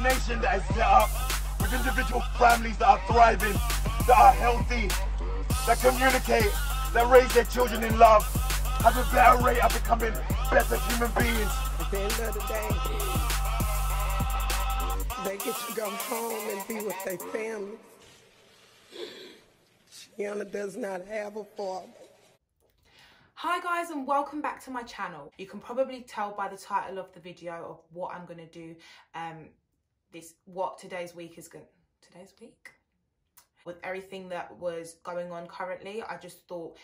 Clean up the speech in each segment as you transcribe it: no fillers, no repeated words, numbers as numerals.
nation that is set up with individual families that are thriving, that are healthy, that communicate, that raise their children in love, have a better rate of becoming better human beings. At the end of the day, they get to go home and be with their families. Shiana does not have a father. Hi guys, and welcome back to my channel. You can probably tell by the title of the video of what I'm going to do today's week. With everything that was going on currently, I just thought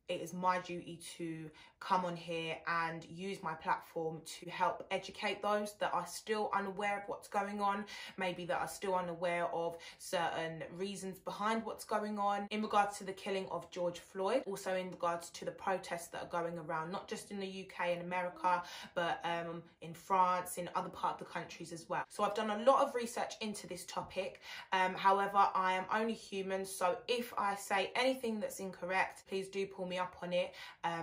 it is my duty to come on here and use my platform to help educate those that are still unaware of what's going on, maybe that are still unaware of certain reasons behind what's going on in regards to the killing of George Floyd, also in regards to the protests that are going around, not just in the UK and America, but in France, in other parts of the countries as well. So I've done a lot of research into this topic. However, I am only human, so if I say anything that's incorrect, please do pull me up on it,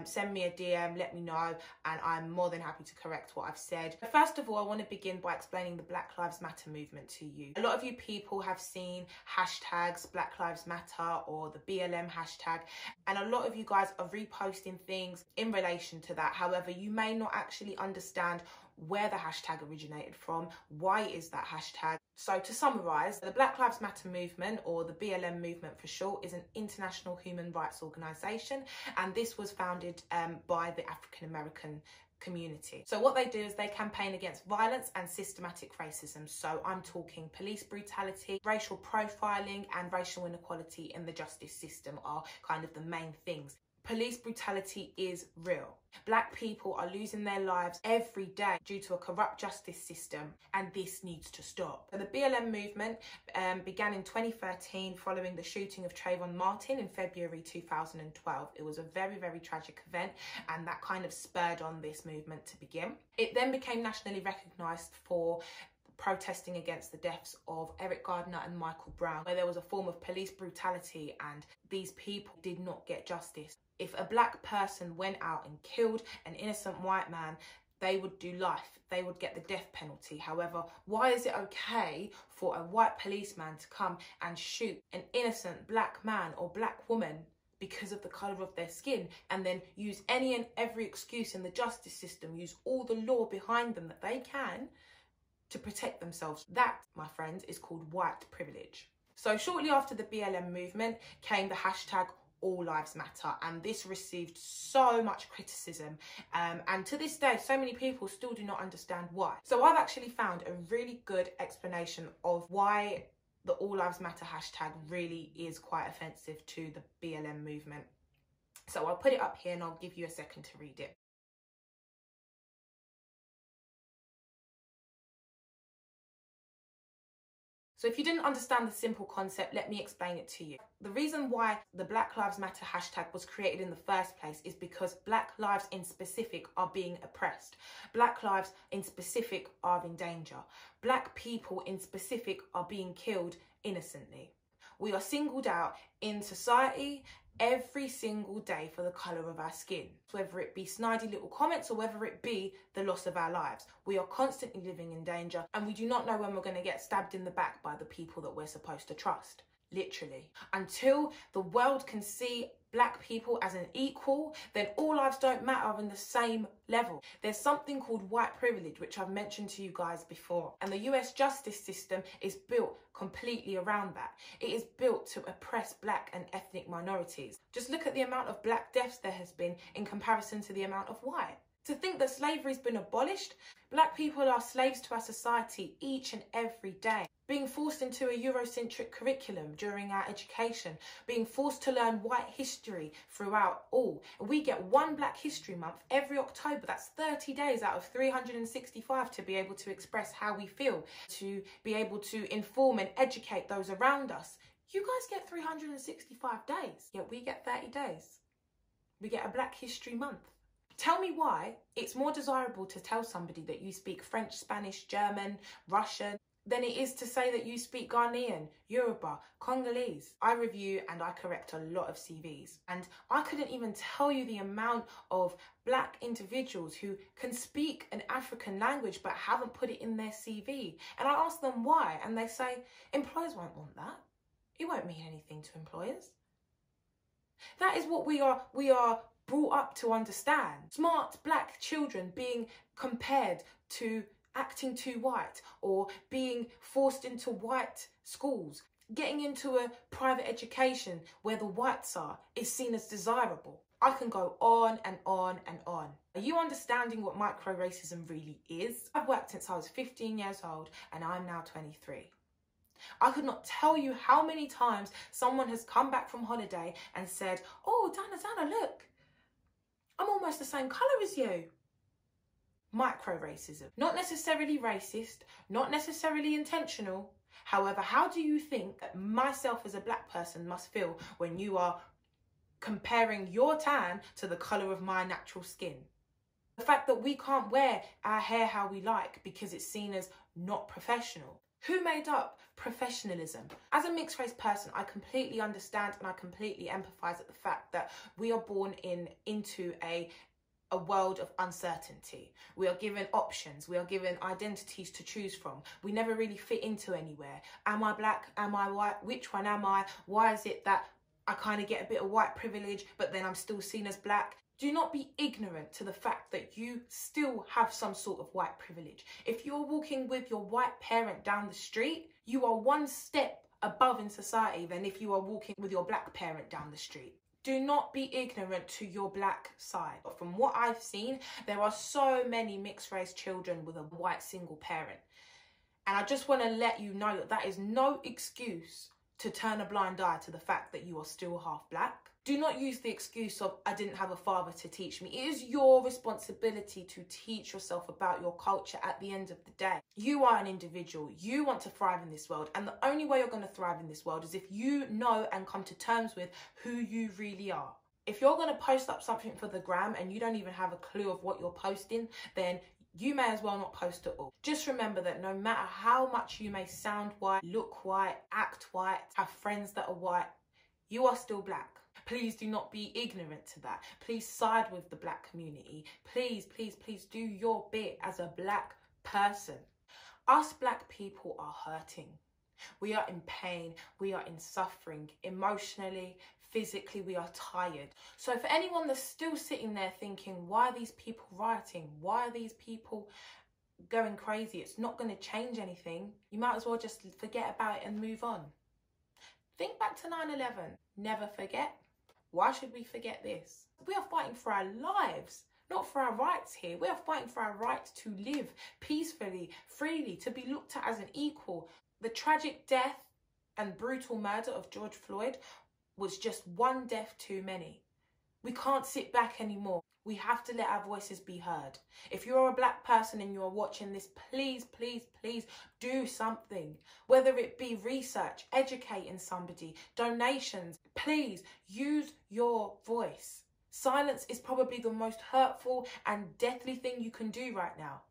send me a DM, let me know, and I'm more than happy to correct what I've said. First of all, I want to begin by explaining the Black Lives Matter movement to you. A lot of you people have seen hashtags Black Lives Matter or the BLM hashtag, and a lot of you guys are reposting things in relation to that. However, you may not actually understand where the hashtag originated from, why is that hashtag. So to summarise, the Black Lives Matter movement, or the BLM movement for short, is an international human rights organisation, and this was founded by the African American community. So what they do is they campaign against violence and systematic racism. So I'm talking police brutality, racial profiling, and racial inequality in the justice system are kind of the main things. Police brutality is real. Black people are losing their lives every day due to a corrupt justice system, and this needs to stop. So the BLM movement began in 2013 following the shooting of Trayvon Martin in February 2012. It was a very, very tragic event, and that kind of spurred on this movement to begin. It then became nationally recognised for protesting against the deaths of Eric Gardner and Michael Brown, where there was a form of police brutality and these people did not get justice. If a black person went out and killed an innocent white man, they would do life. They would get the death penalty. However, why is it okay for a white policeman to come and shoot an innocent black man or black woman because of the colour of their skin, and then use any and every excuse in the justice system, use all the law behind them that they can to protect themselves? That, my friends, is called white privilege. So shortly after the BLM movement came the hashtag All Lives Matter, and this received so much criticism, and to this day so many people still do not understand why. So I've actually found a really good explanation of why the All Lives Matter hashtag really is quite offensive to the BLM movement. So I'll put it up here and I'll give you a second to read it. So if you didn't understand the simple concept, let me explain it to you. The reason why the Black Lives Matter hashtag was created in the first place is because black lives in specific are being oppressed. Black lives in specific are in danger. Black people in specific are being killed innocently. We are singled out in society every single day for the colour of our skin, whether it be snidey little comments or whether it be the loss of our lives. We are constantly living in danger, and we do not know when we're going to get stabbed in the back by the people that we're supposed to trust. Literally. Until the world can see black people as an equal, then all lives don't matter on the same level. There's something called white privilege, which I've mentioned to you guys before, and the US justice system is built completely around that. It is built to oppress black and ethnic minorities. Just look at the amount of black deaths there has been in comparison to the amount of white. To think that slavery's been abolished, black people are slaves to our society each and every day. Being forced into a Eurocentric curriculum during our education, being forced to learn white history throughout all. We get one Black History Month every October. That's 30 days out of 365 to be able to express how we feel, to be able to inform and educate those around us. You guys get 365 days, yet we get 30 days. We get a Black History Month. Tell me why it's more desirable to tell somebody that you speak French, Spanish, German, Russian, than it is to say that you speak Ghanaian, Yoruba, Congolese. I review and I correct a lot of CVs, and I couldn't even tell you the amount of black individuals who can speak an African language but haven't put it in their CV. And I ask them why, and they say, employers won't want that. It won't mean anything to employers. That is what we are brought up to understand. Smart black children being compared to acting too white, or being forced into white schools, getting into a private education where the whites are, is seen as desirable. I can go on and on and on. Are you understanding what micro-racism really is? I've worked since I was 15 years old and I'm now 23. I could not tell you how many times someone has come back from holiday and said, oh, Dana, look, I'm almost the same colour as you. Micro-racism. Not necessarily racist, not necessarily intentional. However, how do you think that myself as a black person must feel when you are comparing your tan to the colour of my natural skin? The fact that we can't wear our hair how we like because it's seen as not professional. Who made up professionalism? As a mixed race person, I completely understand and I completely empathise at the fact that we are born into a world of uncertainty. We are given options. We are given identities to choose from. We never really fit into anywhere. Am I black? Am I white? Which one am I? Why is it that I kind of get a bit of white privilege, but then I'm still seen as black? Do not be ignorant to the fact that you still have some sort of white privilege. If you're walking with your white parent down the street, you are one step above in society than if you are walking with your black parent down the street. Do not be ignorant to your black side. But from what I've seen, there are so many mixed race children with a white single parent. And I just want to let you know that that is no excuse to turn a blind eye to the fact that you are still half black. Do not use the excuse of, I didn't have a father to teach me. It is your responsibility to teach yourself about your culture at the end of the day. You are an individual. You want to thrive in this world. And the only way you're going to thrive in this world is if you know and come to terms with who you really are. If you're going to post up something for the gram and you don't even have a clue of what you're posting, then you may as well not post at all. Just remember that no matter how much you may sound white, look white, act white, have friends that are white, you are still black. Please do not be ignorant to that. Please side with the black community. Please, please, please do your bit as a black person. Us black people are hurting. We are in pain. We are in suffering. Emotionally, physically, we are tired. So for anyone that's still sitting there thinking, why are these people rioting? Why are these people going crazy? It's not going to change anything. You might as well just forget about it and move on. Think back to 9/11. Never forget. Why should we forget this? We are fighting for our lives, not for our rights here. We are fighting for our right to live peacefully, freely, to be looked at as an equal. The tragic death and brutal murder of George Floyd was just one death too many. We can't sit back anymore. We have to let our voices be heard. If you're a black person and you're watching this, please, please, please do something. Whether it be research, educating somebody, donations, please use your voice. Silence is probably the most hurtful and deathly thing you can do right now.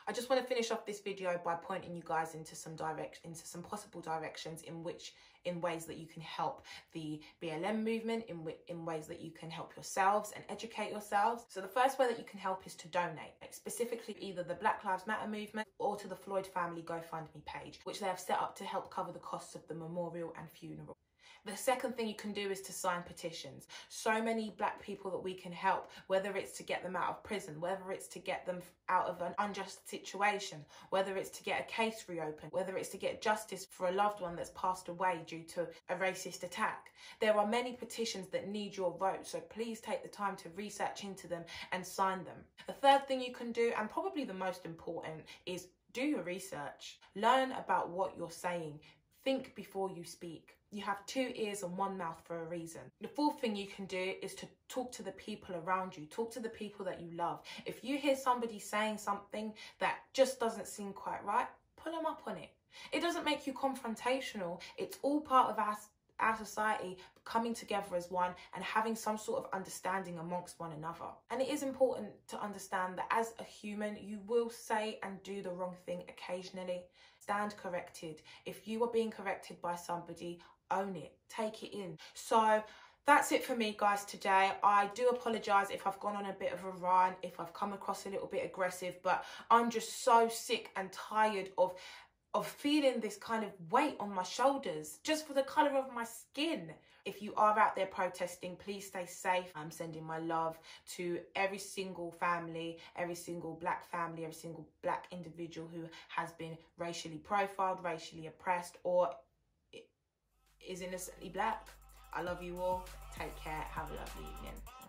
I just want to finish off this video by pointing you guys into some possible directions in ways that you can help the BLM movement, in ways that you can help yourselves and educate yourselves. So the first way that you can help is to donate, specifically either the Black Lives Matter movement or to the Floyd family GoFundMe page, which they have set up to help cover the costs of the memorial and funeral. The second thing you can do is to sign petitions. So many black people that we can help, whether it's to get them out of prison, whether it's to get them out of an unjust situation, whether it's to get a case reopened, whether it's to get justice for a loved one that's passed away due to a racist attack. There are many petitions that need your vote, so please take the time to research into them and sign them. The third thing you can do, and probably the most important, is do your research. Learn about what you're saying. Think before you speak. You have 2 ears and 1 mouth for a reason. The fourth thing you can do is to talk to the people around you. Talk to the people that you love. If you hear somebody saying something that just doesn't seem quite right, pull them up on it. It doesn't make you confrontational. It's all part of our society coming together as one and having some sort of understanding amongst one another. And it is important to understand that as a human, you will say and do the wrong thing occasionally. stand corrected. If you are being corrected by somebody, own it, take it in. So that's it for me, guys, today. I do apologise if I've gone on a bit of a rant, if I've come across a little bit aggressive, but I'm just so sick and tired of feeling this kind of weight on my shoulders just for the colour of my skin. If you are out there protesting, please stay safe. I'm sending my love to every single family, every single black family, every single black individual who has been racially profiled, racially oppressed, or is innocently black. I love you all. Take care. Have a lovely evening.